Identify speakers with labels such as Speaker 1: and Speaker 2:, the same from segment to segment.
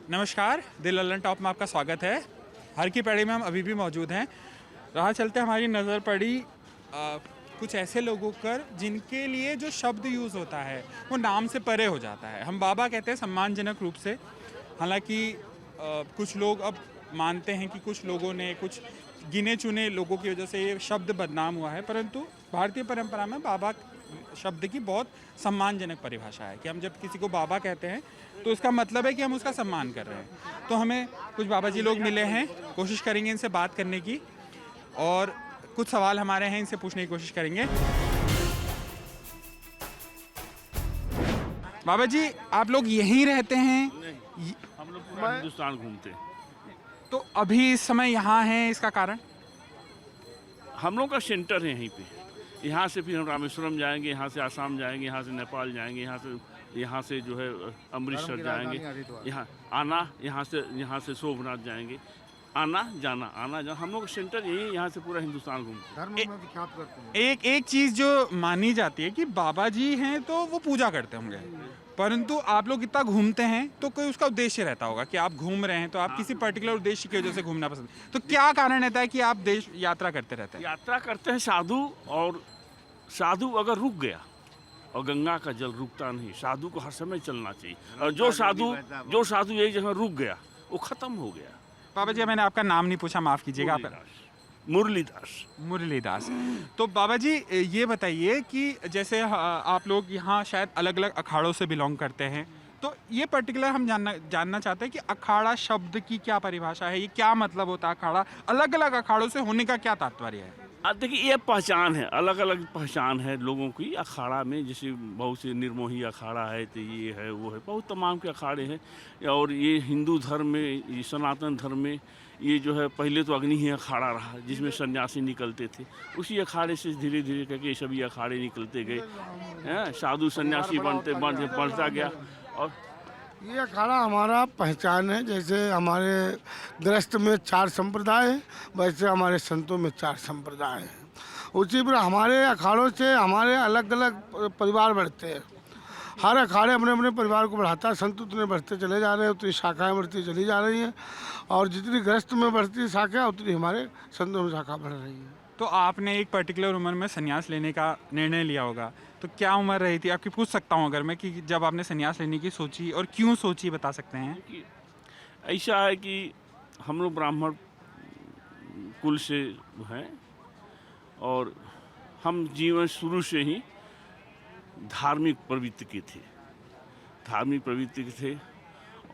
Speaker 1: नमस्कार, दिल ललन टॉप में आपका स्वागत है। हर की पैड़ी में हम अभी भी मौजूद हैं। राह चलते हमारी नज़र पड़ी कुछ ऐसे लोगों पर जिनके लिए जो शब्द यूज़ होता है वो नाम से परे हो जाता है। हम बाबा कहते हैं सम्मानजनक रूप से। हालांकि कुछ लोग अब मानते हैं कि कुछ लोगों ने, कुछ गिने चुने लोगों की वजह से ये शब्द बदनाम हुआ है, परंतु भारतीय परंपरा में बाबा शब्द की बहुत सम्मानजनक परिभाषा है कि हम जब किसी को बाबा कहते हैं तो इसका मतलब है कि हम उसका सम्मान कर रहे हैं। तो हमें कुछ बाबा जी लोग मिले हैं, कोशिश करेंगे इनसे बात करने की और कुछ सवाल हमारे हैं, इनसे पूछने की कोशिश करेंगे। बाबा जी, आप लोग यहीं रहते हैं?
Speaker 2: नहीं, हम लोग पूरा हिंदुस्तान घूमते हैं।
Speaker 1: तो अभी इस समय यहाँ हैं, इसका कारण?
Speaker 2: हम लोग का सेंटर है यहीं पे। यहाँ से फिर हम रामेश्वरम जाएंगे, यहाँ से आसाम जाएंगे, यहाँ से नेपाल जाएंगे, यहाँ से जो है अमृतसर जाएंगे, यहाँ से सोमनाथ जाएंगे। आना जाना हम लोग सेंटर यही, यहाँ से पूरा हिंदुस्तान घूमते हैं।
Speaker 1: एक चीज़ जो मानी जाती है कि बाबा जी हैं तो वो पूजा करते होंगे, परंतु आप लोग इतना घूमते हैं तो कोई उसका उद्देश्य रहता होगा कि आप घूम रहे हैं तो आप किसी पर्टिकुलर उद्देश्य की वजह से घूमना पसंद। तो क्या कारण रहता है कि आप देश यात्रा करते रहते हैं?
Speaker 2: यात्रा करते हैं साधु अगर रुक गया, और गंगा का जल रुकता नहीं, साधु को हर समय चलना चाहिए। और जो साधु एक जगह रुक गया वो खत्म हो गया।
Speaker 1: बाबा जी, मैंने आपका नाम नहीं पूछा, माफ़ कीजिएगा। मुरलीदास। तो बाबा जी ये बताइए कि जैसे आप लोग यहाँ शायद अलग अलग अखाड़ों से बिलोंग करते हैं, तो ये पर्टिकुलर हम जानना चाहते हैं कि अखाड़ा शब्द की क्या परिभाषा है, ये क्या मतलब होता है अखाड़ा? अलग अलग अखाड़ों से होने का क्या तात्पर्य है?
Speaker 2: देखिए, ये पहचान है, अलग अलग पहचान है लोगों की अखाड़ा में। जैसे बहुत से निर्मोही अखाड़ा है, तो ये है वो है, बहुत तमाम के अखाड़े हैं। और ये हिंदू धर्म में, ये सनातन धर्म में ये जो है पहले तो अग्नि ही अखाड़ा रहा जिसमें सन्यासी निकलते थे। उसी अखाड़े से धीरे धीरे करके सभी अखाड़े निकलते गए, साधु सन्यासी बढ़ता गया। और
Speaker 3: ये अखाड़ा हमारा पहचान है। जैसे हमारे गृहस्थ में 4 संप्रदाय हैं, वैसे हमारे संतों में 4 संप्रदाय हैं। उसी पर हमारे अखाड़ों से हमारे अलग अलग परिवार बढ़ते हैं। हर अखाड़े अपने अपने परिवार को बढ़ाता है। संत उतने बढ़ते चले जा रहे हैं, उतनी शाखाएँ बढ़ती चली जा रही हैं, और जितनी गृहस्थ में बढ़ती शाखा उतनी हमारे संतों में शाखा बढ़ रही है।
Speaker 1: तो आपने एक पर्टिकुलर उम्र में संन्यास लेने का निर्णय लिया होगा, तो क्या उम्र रही थी आपकी? पूछ सकता हूँ अगर मैं कि जब आपने संन्यास लेने की सोची और क्यों सोची, बता सकते हैं?
Speaker 2: ऐसा है कि हम लोग ब्राह्मण कुल से हैं, और हम जीवन शुरू से ही धार्मिक प्रवृत्ति के थे।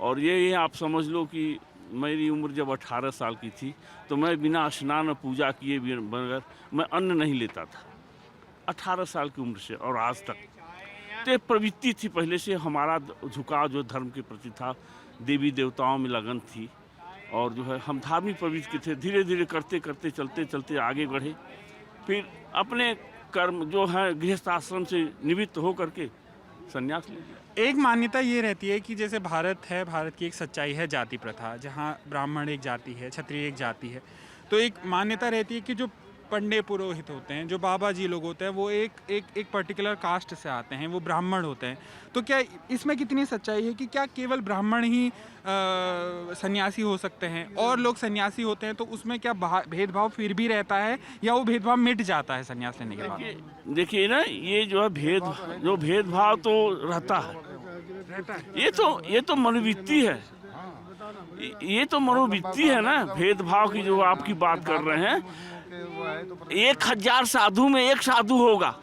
Speaker 2: और ये आप समझ लो कि मेरी उम्र जब 18 साल की थी तो मैं बिना स्नान और पूजा किए बगैर मैं अन्न नहीं लेता था, 18 साल की उम्र से और आज तक। तो ये प्रवृत्ति थी पहले से। हमारा झुकाव जो धर्म के प्रति था, देवी देवताओं में लगन थी, और जो है हम धार्मिक प्रवृत्ति के थे। धीरे धीरे करते करते चलते आगे बढ़े। फिर अपने कर्म जो है गृहस्थ आश्रम से निवृत्त हो करके संन्यास ले लिया।
Speaker 1: एक मान्यता ये रहती है कि जैसे भारत है, भारत की एक सच्चाई है जाति प्रथा, जहाँ ब्राह्मण एक जाति है, क्षत्रिय एक जाति है। तो एक मान्यता रहती है कि जो पंडे पुरोहित होते हैं, जो बाबा जी लोग होते हैं, वो एक पर्टिकुलर कास्ट से आते हैं, वो ब्राह्मण होते हैं। तो क्या इसमें कितनी सच्चाई है कि क्या केवल ब्राह्मण ही सन्यासी हो सकते हैं, और लोग सन्यासी होते हैं तो उसमें क्या भेदभाव फिर भी रहता है, या वो भेदभाव मिट जाता है सन्यास लेने के बाद?
Speaker 2: देखिए ना, ये जो है भेदभाव तो रहता है। ये तो मनोवृत्ति है, ये तो मनोवृत्ति है ना। भेदभाव की जो आपकी बात कर रहे हैं, 1000 साधु में एक साधु होगा।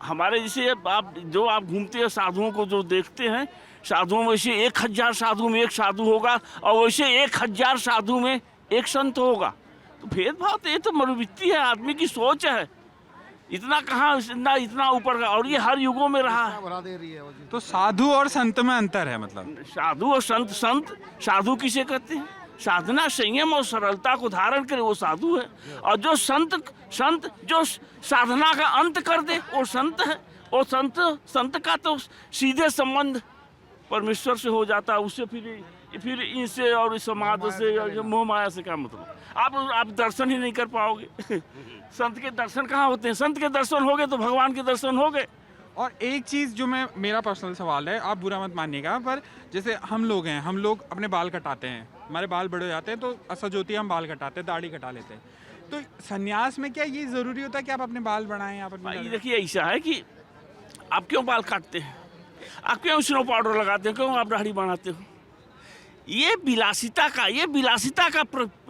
Speaker 2: हमारे जैसे आप घूमते हैं, साधुओं को जो देखते हैं, साधुओं में वैसे 1000 साधु में एक साधु होगा, और वैसे 1000 साधु में एक संत होगा। तो भेदभाव तो ये तो मनोवृत्ति है, आदमी की सोच है। इतना कहाँ, इतना ऊपर का, और ये हर युगों में रहा है।
Speaker 1: तो साधु और संत में अंतर है? मतलब
Speaker 2: साधु और संत साधु किसे कहते हैं? साधना, संयम और सरलता को धारण करे वो साधु है। और जो संत जो साधना का अंत कर दे वो संत है। और संत का तो सीधे संबंध परमेश्वर से हो जाता है। उससे फिर इनसे और इस समाज से, मोह माया से क्या मतलब? आप दर्शन ही नहीं कर पाओगे। संत के दर्शन कहाँ होते हैं? संत के दर्शन हो गए तो भगवान के दर्शन हो गए।
Speaker 1: और एक चीज़ जो मेरा पर्सनल सवाल है, आप बुरा मत मानिएगा, पर जैसे हम लोग हैं, हम लोग अपने बाल कटाते हैं, हमारे बाल बड़े हो जाते हैं तो असज होती है, हम बाल कटाते हैं, दाढ़ी कटा लेते हैं। तो सन्यास में क्या ये ज़रूरी होता है कि आप अपने बाल बढ़ाएं? आप अपनी
Speaker 2: भाई
Speaker 1: दाढ़ी-
Speaker 2: देखिए ऐसा है कि आप क्यों बाल काटते हैं, आप क्यों स्नो पाउडर लगाते हो, क्यों आप दाढ़ी बनाते हो? ये विलासिता का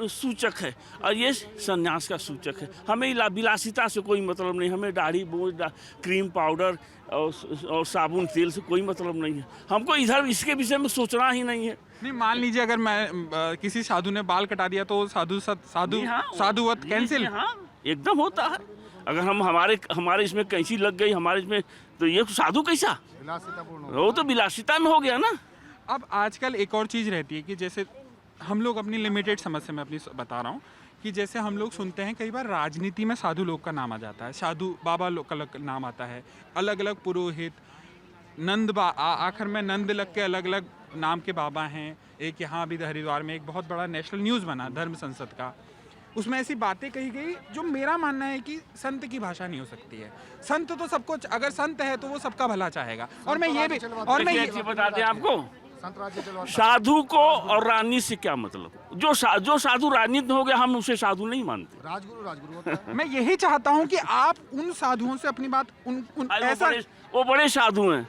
Speaker 2: सूचक है और ये संन्यास का सूचक है। हमें विलासिता से कोई मतलब नहीं, हमें दाढ़ी क्रीम पाउडर और साबुन तेल से कोई मतलब नहीं है। हमको इधर इसके विषय में सोचना ही नहीं है।
Speaker 1: नहीं, मान लीजिए अगर मैं किसी साधु ने बाल कटा दिया तो साधुवत कैंसिल?
Speaker 2: हाँ, एकदम होता है। अगर हम हमारे इसमें कैंची लग गई हमारे इसमें, तो ये साधु कैसा, वो तो विलासिता में हो गया ना।
Speaker 1: अब आजकल एक और चीज़ रहती है कि जैसे हम लोग अपनी लिमिटेड समझ से मैं अपनी बता रहा हूँ कि जैसे हम लोग सुनते हैं कई बार राजनीति में साधु लोग का नाम आ जाता है, साधु बाबा लोग का नाम आता है, अलग अलग पुरोहित, आखिर में नंद लग के अलग अलग नाम के बाबा हैं। एक यहाँ अभी हरिद्वार में एक बहुत बड़ा नेशनल न्यूज़ बना धर्म संसद का, उसमें ऐसी बातें कही गई जो मेरा मानना है कि संत की भाषा नहीं हो सकती है। संत तो सबको, अगर संत है तो वो सबका भला चाहेगा। और मैं ये भी
Speaker 2: बताते हैं आपको, साधु को और राजनीति से क्या मतलब? जो साधु राजनीति हो गया, हम उसे साधु नहीं मानते।
Speaker 3: राजगुरु होता है।
Speaker 1: मैं यही चाहता हूं कि आप उन साधुओं से अपनी बात ऐसा,
Speaker 2: वो बड़े साधु हैं,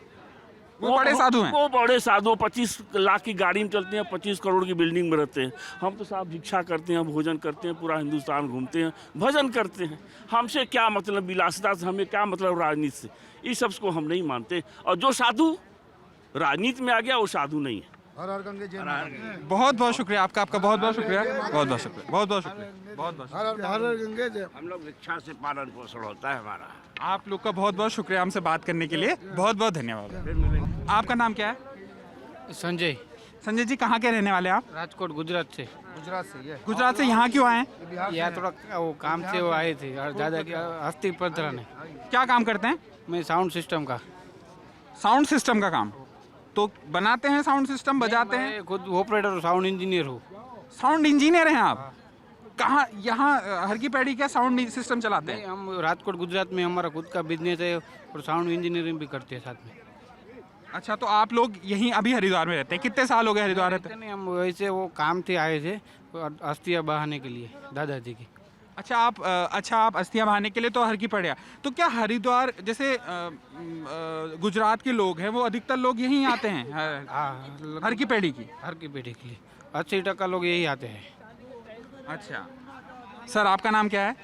Speaker 1: वो बड़े साधु हैं,
Speaker 2: वो बड़े साधु 25 लाख की गाड़ी में चलते हैं, 25 करोड़ की बिल्डिंग में रहते हैं। हम तो साहब भिक्षा करते हैं, भोजन करते हैं, पूरा हिंदुस्तान घूमते हैं, भजन करते हैं। हमसे क्या मतलब विलासिता से, हमें क्या मतलब राजनीति से? इस सब को हम नहीं मानते। और जो साधु राजनीति में आ गया वो साधु नहीं है।
Speaker 3: हर हर गंगे जय।
Speaker 1: बहुत बहुत शुक्रिया आपका, बहुत बहुत शुक्रिया, बहुत बहुत शुक्रिया, बहुत बहुत शुक्रिया, बहुत बहुत शुक्रिया।
Speaker 3: हर हर गंगे जय।
Speaker 2: हम लोग भिक्षा से पालन पोषण होता है हमारा।
Speaker 1: आप लोग का बहुत बहुत शुक्रिया हमसे बात करने के लिए, बहुत बहुत धन्यवाद। आपका नाम क्या है?
Speaker 4: संजय।
Speaker 1: संजय जी, कहाँ के रहने वाले हैं आप?
Speaker 4: राजकोट गुजरात से।
Speaker 1: गुजरात से यहाँ क्यों आए हैं?
Speaker 4: यहाँ थोड़ा वो काम से वो आए थे और दादा की अस्थि प्रतरण है।
Speaker 1: क्या काम करते हैं?
Speaker 4: मैं साउंड सिस्टम का।
Speaker 1: साउंड सिस्टम का काम? तो बनाते हैं साउंड सिस्टम, बजाते हैं?
Speaker 4: मैं खुद ऑपरेटर साउंड इंजीनियर हूँ।
Speaker 1: साउंड इंजीनियर हैं आप? कहाँ, यहाँ हर की पैड़ी क्या साउंड सिस्टम चलाते हैं?
Speaker 4: हम राजकोट गुजरात में हमारा खुद का बिजनेस है और साउंड इंजीनियरिंग भी करते हैं साथ में।
Speaker 1: अच्छा, तो आप लोग यहीं अभी हरिद्वार में रहते हैं? कितने साल हो गए हरिद्वार रहते?
Speaker 4: नहीं, हम वैसे वो काम से आए थे अस्थियाँ बहाने के लिए दादाजी की।
Speaker 1: अच्छा, आप अस्थियां बहाने के लिए तो हर की पड़े। तो क्या हरिद्वार जैसे गुजरात के लोग हैं वो अधिकतर लोग यहीं आते हैं
Speaker 4: हाँ,
Speaker 1: हर की पेड़ी की?
Speaker 4: हर की पेटी के लिए 80% लोग यही आते हैं।
Speaker 1: अच्छा सर, आपका नाम क्या है?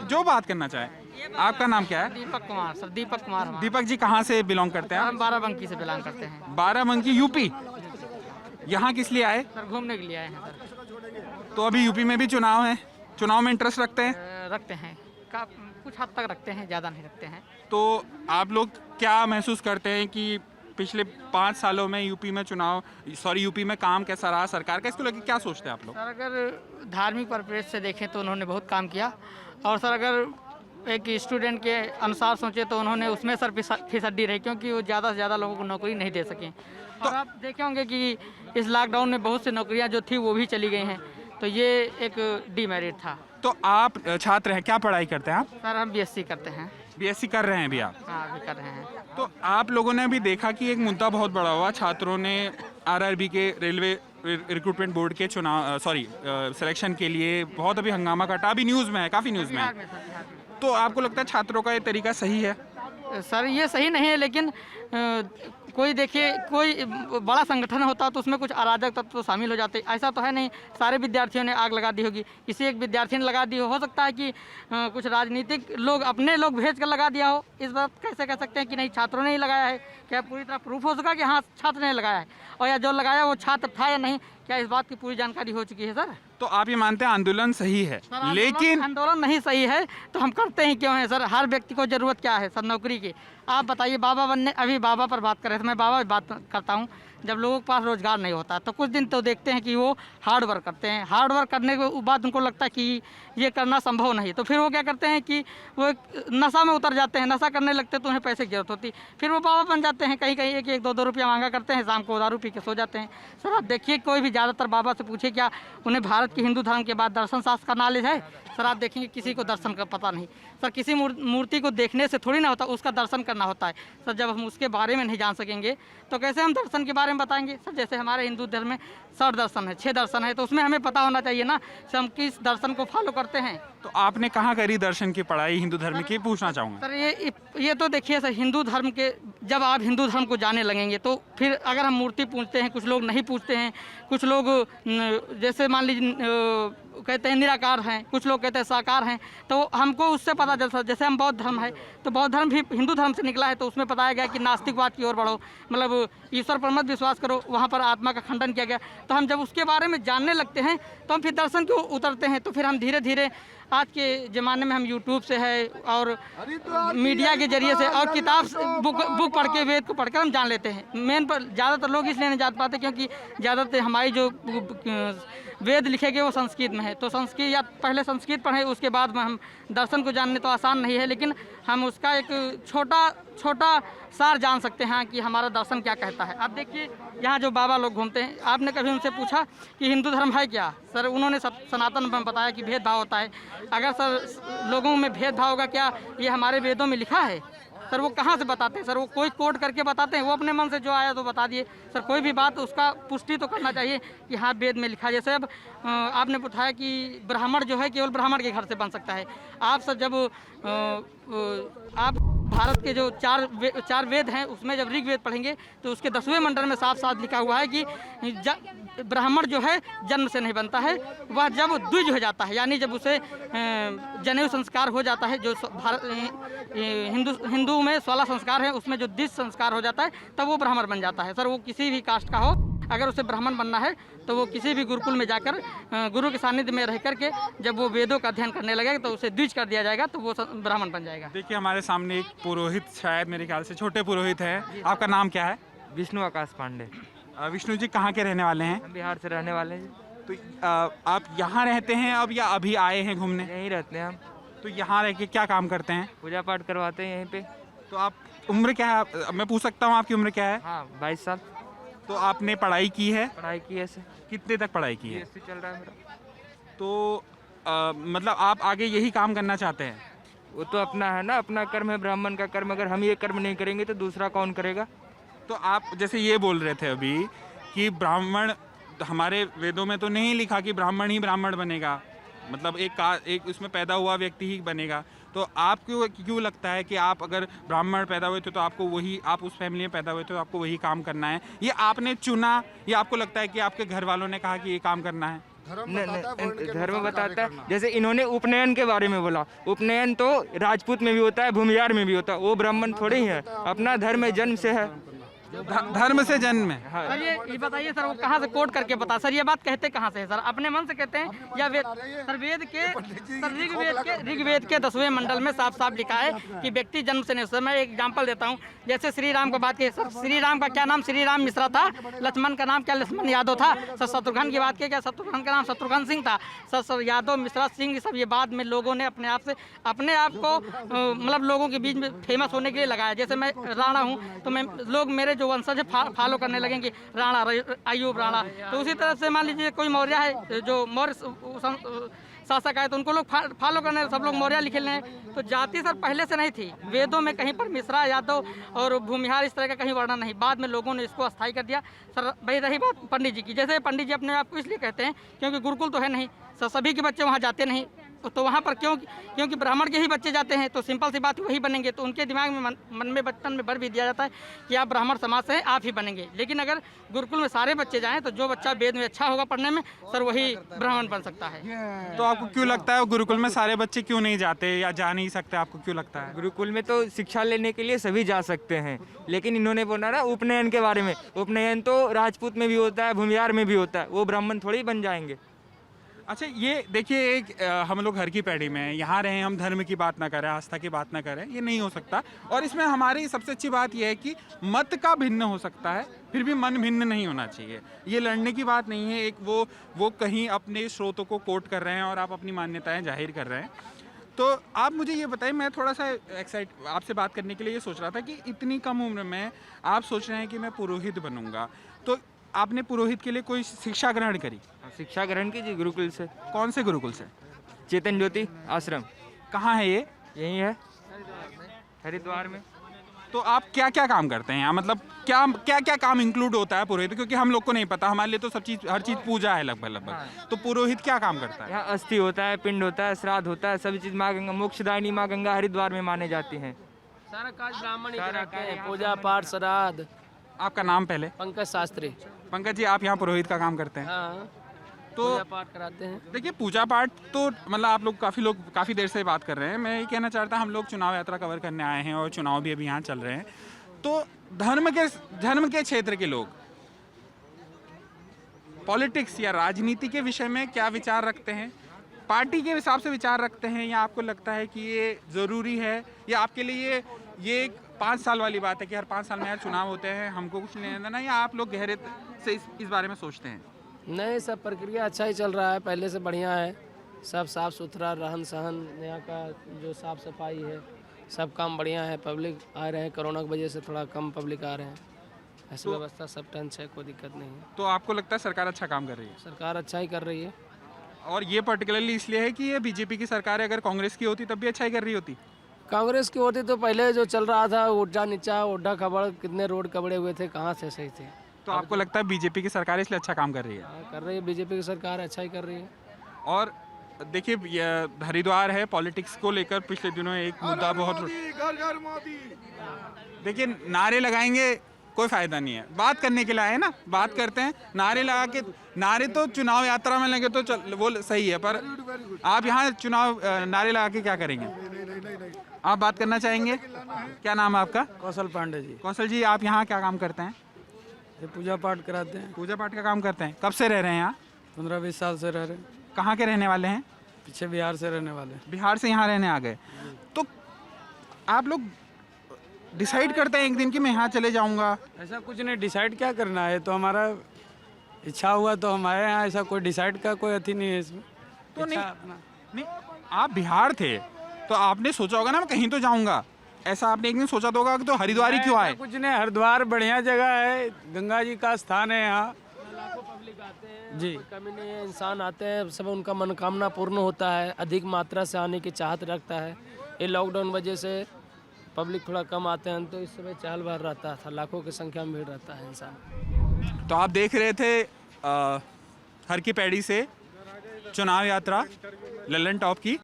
Speaker 1: जो बात करना चाहे। आपका नाम क्या है?
Speaker 5: दीपक कुमार सर, दीपक कुमार।
Speaker 1: दीपक जी, कहाँ से बिलोंग करते हैं आप?
Speaker 5: हम बाराबंकी से बिलोंग करते हैं।
Speaker 1: बाराबंकी, यूपी। यहाँ किस लिए आए?
Speaker 5: सर घूमने के लिए आए हैं सर।
Speaker 1: तो अभी यूपी में भी चुनाव है, चुनाव में इंटरेस्ट रखते हैं?
Speaker 5: रखते हैं, कुछ हद तक रखते हैं, ज़्यादा नहीं रखते हैं।
Speaker 1: तो आप लोग क्या महसूस करते हैं कि पिछले 5 सालों में यूपी में काम कैसा रहा सरकार का? इसको लेकर क्या सोचते हैं आप लोग?
Speaker 5: सर अगर धार्मिक परिप्रेक्ष्य से देखें तो उन्होंने बहुत काम किया, और सर अगर एक स्टूडेंट के अनुसार सोचे तो उन्होंने उसमें सर फिसड्डी रही, क्योंकि वो ज़्यादा से ज़्यादा लोगों को नौकरी नहीं दे सकें। और आप देखे होंगे कि इस लॉकडाउन में बहुत सी नौकरियां जो थी वो भी चली गई हैं, तो ये एक डीमेरिट था।
Speaker 1: तो आप छात्र हैं, क्या पढ़ाई करते हैं आप?
Speaker 5: सर हम बीएससी करते हैं।
Speaker 1: बीएससी कर रहे हैं अभी आप?
Speaker 5: हाँ, अभी कर रहे हैं।
Speaker 1: तो आप लोगों ने अभी देखा कि एक मुद्दा बहुत बड़ा हुआ, छात्रों ने आरआरबी के रेलवे रिक्रूटमेंट बोर्ड के सिलेक्शन के लिए बहुत अभी हंगामा काटा, अभी न्यूज़ में है, काफ़ी न्यूज़ में है। तो आपको लगता है छात्रों का ये तरीका सही है?
Speaker 5: सर ये सही नहीं है, लेकिन कोई देखिए, कोई बड़ा संगठन होता तो उसमें कुछ अराजक तत्व तो शामिल हो जाते। ऐसा तो है नहीं सारे विद्यार्थियों ने आग लगा दी होगी, किसी एक विद्यार्थी ने लगा दी हो सकता है कि कुछ राजनीतिक लोग अपने लोग भेज कर लगा दिया हो। इस बात कैसे कह सकते हैं कि नहीं छात्रों ने ही लगाया है? क्या पूरी तरह प्रूफ हो सका कि हाँ छात्र ने लगाया है, और या जो लगाया वो छात्र था या नहीं? क्या इस बात की पूरी जानकारी हो चुकी है सर?
Speaker 1: तो आप ये मानते हैं आंदोलन सही है? लेकिन
Speaker 5: आंदोलन नहीं सही है तो हम करते ही क्यों हैं सर? हर व्यक्ति को ज़रूरत क्या है सर? नौकरी की। आप बताइए, बाबा बनने, अभी बाबा पर बात कर रहे थे, मैं बाबा की बात करता हूँ। जब लोगों के पास रोज़गार नहीं होता तो कुछ दिन तो देखते हैं कि वो हार्ड वर्क करते हैं, हार्ड वर्क करने के बाद उनको लगता है कि ये करना संभव नहीं, तो फिर वो क्या करते हैं कि वो नशा में उतर जाते हैं, नशा करने लगते हैं, तो उन्हें पैसे की जरूरत होती, फिर वो बाबा बन जाते हैं, कहीं कहीं 1-2 रुपया मांगा करते हैं, शाम को दारू पी के सो जाते हैं। सर आप देखिए, कोई भी ज़्यादातर बाबा से पूछे क्या उन्हें भारत के हिंदू धर्म के बाद दर्शन शास्त्र का नॉलेज है? सर आप देखेंगे किसी को दर्शन का पता नहीं। सर किसी मूर्ति को देखने से थोड़ी ना होता, उसका दर्शन करना होता है। सर जब हम उसके बारे में नहीं जान सकेंगे तो कैसे हम दर्शन के बारे में बताएंगे? सर जैसे हमारे हिंदू धर्म में 60 दर्शन है, 6 दर्शन है, तो उसमें हमें पता होना चाहिए ना कि हम किस दर्शन को फॉलो करते हैं।
Speaker 1: तो आपने कहाँ करी दर्शन की पढ़ाई हिंदू धर्म की, पूछना चाहूँगा।
Speaker 5: सर ये तो देखिए सर, हिंदू धर्म के जब आप हिंदू धर्म को जाने लगेंगे तो फिर अगर हम मूर्ति पूजते हैं, कुछ लोग नहीं पूजते हैं, कुछ लोग जैसे मान लीजिए कहते हैं निराकार हैं, कुछ लोग कहते हैं साकार हैं, तो हमको उससे पता चलता। जैसे हम बौद्ध धर्म है तो बौद्ध धर्म भी हिंदू धर्म से निकला है, तो उसमें बताया गया कि नास्तिकवाद की ओर बढ़ो, मतलब ईश्वर पर मत विश्वास करो, वहाँ पर आत्मा का खंडन किया गया। तो हम जब उसके बारे में जानने लगते हैं तो हम फिर दर्शन को उतरते हैं। तो फिर हम धीरे धीरे आज के ज़माने में हम यूट्यूब से है और मीडिया के जरिए से और किताब बुक पढ़ के, वेद को पढ़कर हम जान लेते हैं। मेन पर ज़्यादातर लोग इसलिए नहीं जान पाते क्योंकि ज़्यादातर हमारी जो वेद लिखे गए वो संस्कृत में है, तो संस्कृत या पहले संस्कृत पढ़ें उसके बाद में हम दर्शन को जानने तो आसान नहीं है, लेकिन हम उसका एक छोटा सार जान सकते हैं कि हमारा दर्शन क्या कहता है। आप देखिए यहाँ जो बाबा लोग घूमते हैं, आपने कभी उनसे पूछा कि हिंदू धर्म है क्या? सर उन्होंने सनातन में बताया कि भेदभाव होता है। अगर सर लोगों में भेदभाव होगा क्या, ये हमारे वेदों में लिखा है? सर वो कहाँ से बताते हैं? सर वो कोई कोड करके बताते हैं? वो अपने मन से जो आया तो बता दिए। सर कोई भी बात उसका पुष्टि तो करना चाहिए कि हाँ वेद में लिखा है। जैसे अब आपने बताया कि ब्राह्मण जो है केवल ब्राह्मण के घर से बन सकता है। आप सर जब आप भारत के जो चार वेद हैं उसमें जब ऋग्वेद पढ़ेंगे तो उसके 10वें मंडल में साफ साफ लिखा हुआ है कि ब्राह्मण जो है जन्म से नहीं बनता है, वह जब द्विज हो जाता है, यानी जब उसे जनेऊ संस्कार हो जाता है, जो हिंदू में 16 संस्कार हैं उसमें जो द्विज संस्कार हो जाता है तब वो ब्राह्मण बन जाता है। सर वो किसी भी कास्ट का हो, अगर उसे ब्राह्मण बनना है तो वो किसी भी गुरुकुल में जाकर गुरु के सानिध्य में रह करके जब वो वेदों का अध्ययन करने लगेगा तो उसे द्विज कर दिया जाएगा, तो वो ब्राह्मण बन जाएगा।
Speaker 1: देखिए हमारे सामने एक पुरोहित, शायद मेरे ख्याल से छोटे पुरोहित है। आपका नाम क्या है?
Speaker 6: विष्णु आकाश पांडे।
Speaker 1: विष्णु जी कहाँ के रहने वाले हैं?
Speaker 6: हम बिहार से रहने वाले हैं।
Speaker 1: तो आप यहाँ रहते हैं अब या अभी आए हैं घूमने?
Speaker 6: यहीं रहते हैं हम।
Speaker 1: तो यहाँ रह के क्या काम करते हैं?
Speaker 6: पूजा पाठ करवाते हैं यहीं पे।
Speaker 1: तो आप उम्र क्या है, मैं पूछ सकता हूँ आपकी उम्र क्या है?
Speaker 6: हाँ 22 साल।
Speaker 1: तो आपने पढ़ाई की है?
Speaker 6: पढ़ाई की है ऐसे।
Speaker 1: कितने तक पढ़ाई की है?
Speaker 6: BSc चल रहा है मेरा।
Speaker 1: तो मतलब आप आगे यही काम करना चाहते हैं?
Speaker 6: वो तो अपना है ना, अपना कर्म है ब्राह्मण का कर्म। अगर हम ये कर्म नहीं करेंगे तो दूसरा कौन करेगा?
Speaker 1: तो आप जैसे ये बोल रहे थे अभी कि ब्राह्मण, हमारे वेदों में तो नहीं लिखा कि ब्राह्मण ही ब्राह्मण बनेगा, मतलब एक उसमें पैदा हुआ व्यक्ति ही बनेगा। तो आपको क्यों लगता है कि आप अगर ब्राह्मण पैदा हुए थे तो आपको वही, आप उस फैमिली में पैदा हुए थे तो आपको वही काम करना है? ये आपने चुना या आपको लगता है कि आपके घर वालों ने कहा कि ये काम करना है?
Speaker 6: धर्म बताता है। जैसे इन्होंने उपनयन के बारे में बोला, उपनयन तो राजपूत में भी होता है, भूमिहार में भी होता है। वो ब्राह्मण थोड़े ही है, अपना धर्म है, जन्म से है,
Speaker 1: धर्म से जन्म है।
Speaker 5: सर ये बताइए सर, वो कहाँ से कोट करके बता? सर ये बात कहते कहाँ से है सर? अपने मन से कहते हैं या वेद? सर ऋग्वेद के 10वें मंडल में साफ साफ लिखा है कि व्यक्ति जन्म से नहीं। सर मैं एक एग्जांपल देता हूँ, जैसे श्री राम को बात की। सर श्री राम का क्या नाम? श्री राम मिश्रा था। लक्ष्मण का नाम क्या? लक्ष्मण यादव था। सर शत्रुघ्न की बात की, क्या शत्रुघ्न का नाम शत्रुघ्न सिंह था? सर यादव, मिश्रा, सिंह, सब ये बाद में लोगों ने अपने आप को मतलब लोगों के बीच में फेमस होने के लिए लगाया। जैसे मैं राणा हूँ तो मैं लोग मेरे जो वंशज फॉलो करने लगेंगे, राणा, अयूब राणा। तो उसी तरह से मान लीजिए कोई मौर्य है, जो मौर्य शासक है, तो उनको लोग फॉलो करने, सब लोग मौर्य लिखे लें। तो जाति सर पहले से नहीं थी, वेदों में कहीं पर मिश्रा, यादव और भूमिहार इस तरह का कहीं वर्णन नहीं। बाद में लोगों ने इसको अस्थायी कर दिया। सर भाई रही बात पंडित जी की, जैसे पंडित जी अपने आप को इसलिए कहते हैं क्योंकि गुरुकुल तो है नहीं, सभी के बच्चे वहाँ जाते नहीं, तो वहाँ पर क्योंकि ब्राह्मण के ही बच्चे जाते हैं तो सिंपल सी बात वही बनेंगे। तो उनके दिमाग में मन में बचपन में भर भी दिया जाता है कि आप ब्राह्मण समाज से हैं, आप ही बनेंगे। लेकिन अगर गुरुकुल में सारे बच्चे जाएं तो जो बच्चा वेद में अच्छा होगा पढ़ने में, सर वही ब्राह्मण बन सकता है।
Speaker 1: तो आपको क्यों लगता है गुरुकुल में सारे बच्चे क्यों नहीं जाते या जा नहीं सकते? आपको क्यों लगता है?
Speaker 6: गुरुकुल में तो शिक्षा लेने के लिए सभी जा सकते हैं, लेकिन इन्होंने बोला ना उपनयन के बारे में। उपनयन तो राजपूत में भी होता है, भूमिहार में भी होता है, वो ब्राह्मण थोड़ी बन जाएंगे।
Speaker 1: अच्छा ये देखिए, एक हम लोग घर की पैड़ी में यहाँ रहे, हम धर्म की बात ना करें, आस्था की बात ना करें, ये नहीं हो सकता। और इसमें हमारी सबसे अच्छी बात यह है कि मत का भिन्न हो सकता है, फिर भी मन भिन्न नहीं होना चाहिए। ये लड़ने की बात नहीं है। एक वो कहीं अपने स्रोतों को कोट कर रहे हैं और आप अपनी मान्यताएं जाहिर कर रहे हैं। तो आप मुझे ये बताइए, मैं थोड़ा सा आपसे बात करने के लिए ये सोच रहा था कि इतनी कम उम्र में आप सोच रहे हैं कि मैं पुरोहित बनूंगा, तो आपने पुरोहित के लिए कोई शिक्षा ग्रहण करी?
Speaker 6: शिक्षा ग्रहण कीजिए गुरुकुल से,
Speaker 1: कौन से गुरुकुल से?
Speaker 6: चेतन ज्योति आश्रम,
Speaker 1: कहाँ है ये?
Speaker 6: यही है हरिद्वार में।
Speaker 1: तो आप क्या क्या काम करते हैं यहाँ, मतलब क्या क्या क्या काम इंक्लूड होता है पुरोहित? क्योंकि हम लोग को नहीं पता, हमारे लिए तो सब चीज़, हर चीज़ पूजा है लगभग लगभग। तो पुरोहित क्या काम करता है?
Speaker 6: यहाँ अस्थि होता है, पिंड होता है, श्राद्ध होता है, सभी चीज़ माँ गंगा, मोक्षदायिनी माँ गंगा हरिद्वार में माने जाती हैं।
Speaker 7: सारा काज ब्राह्मण ही कराते हैं, पूजा पाठ श्राद्ध।
Speaker 1: आपका नाम पहले?
Speaker 7: पंकज शास्त्री।
Speaker 1: पंकज जी, आप यहाँ पुरोहित का काम करते हैं?
Speaker 7: हाँ,
Speaker 1: तो
Speaker 7: पूजा पाठ कराते हैं।
Speaker 1: देखिए, पूजा पाठ तो मतलब आप लोग काफ़ी देर से बात कर रहे हैं। मैं ये कहना चाहता, हम लोग चुनाव यात्रा कवर करने आए हैं और चुनाव भी अभी यहाँ चल रहे हैं। तो धर्म के क्षेत्र के लोग पॉलिटिक्स या राजनीति के विषय में क्या विचार रखते हैं? पार्टी के हिसाब से विचार रखते हैं, या आपको लगता है कि ये ज़रूरी है, या आपके लिए ये 5 साल वाली बात है कि हर 5 साल में यार चुनाव होते हैं, हमको कुछ नहीं देना, या आप लोग गहरे से इस बारे में सोचते हैं?
Speaker 7: नहीं, सब प्रक्रिया अच्छा ही चल रहा है, पहले से बढ़िया है। सब साफ़ सुथरा रहन सहन, यहाँ का जो साफ़ सफाई है, सब काम बढ़िया है। पब्लिक आ रहे हैं, कोरोना की वजह से थोड़ा कम पब्लिक आ रहे हैं। ऐसी व्यवस्था सब टंच है, कोई दिक्कत नहीं है।
Speaker 1: तो आपको लगता है सरकार अच्छा काम कर रही है?
Speaker 7: सरकार अच्छा ही कर रही है।
Speaker 1: और ये पर्टिकुलरली इसलिए है कि ये बीजेपी की सरकार है, अगर कांग्रेस की होती तब भी अच्छा ही कर रही होती?
Speaker 7: कांग्रेस की होती तो पहले जो चल रहा था ओड्डा नीचा ओड्डा खबड़, कितने रोड कबड़े हुए थे, कहाँ से सही थे।
Speaker 1: तो आपको लगता है बीजेपी की सरकार इसलिए अच्छा काम कर रही है?
Speaker 7: हाँ, कर रही है, बीजेपी की सरकार अच्छा ही कर रही है।
Speaker 1: और देखिए, हरिद्वार है, पॉलिटिक्स को लेकर पिछले दिनों एक मुद्दा बहुत, देखिए नारे लगाएंगे कोई फायदा नहीं है, बात करने के लिए आए ना, बात करते हैं। नारे लगा के, नारे तो चुनाव यात्रा में लगे तो वो सही है, पर आप यहाँ चुनाव नारे लगा के क्या करेंगे? आप बात करना चाहेंगे? क्या नाम है आपका?
Speaker 8: कौशल पांडे जी।
Speaker 1: कौशल जी, आप यहाँ क्या काम करते हैं?
Speaker 8: ये पूजा पाठ कराते हैं।
Speaker 1: पूजा पाठ का काम करते हैं। कब से रह रहे हैं यहाँ?
Speaker 8: 15-20 साल से रह रहे हैं।
Speaker 1: कहाँ के रहने वाले हैं?
Speaker 8: पीछे बिहार से रहने वाले।
Speaker 1: बिहार से यहाँ रहने आ गए। तो आप लोग डिसाइड करते हैं एक दिन कि मैं यहाँ चले जाऊँगा?
Speaker 8: ऐसा कुछ नहीं, डिसाइड क्या करना है, तो हमारा इच्छा हुआ तो हम आए यहाँ। ऐसा कोई डिसाइड का कोई अथी नहीं है इसमें।
Speaker 1: तो नहीं, आप बिहार थे तो आपने सोचा होगा ना मैं कहीं तो जाऊँगा, ऐसा आपने एक दिन सोचा तो होगा कि तो हरिद्वार ही क्यों आए?
Speaker 8: कुछ नहीं, हरिद्वार बढ़िया जगह है, गंगा जी का स्थान है यहाँ।
Speaker 7: लाखों पब्लिक आते हैं
Speaker 8: जी।
Speaker 7: कोई कमी नहीं है, इंसान आते हैं, सब उनका मनोकामना पूर्ण होता है। अधिक मात्रा से आने की चाहत रखता है। ये लॉकडाउन वजह से पब्लिक थोड़ा कम आते हैं, तो इस समय चहल बहल रहता था, लाखों की संख्या में भीड़ रहता है इंसान।
Speaker 1: तो आप देख रहे थे हर की पैड़ी से चुनाव यात्रा लल्लन टॉप की।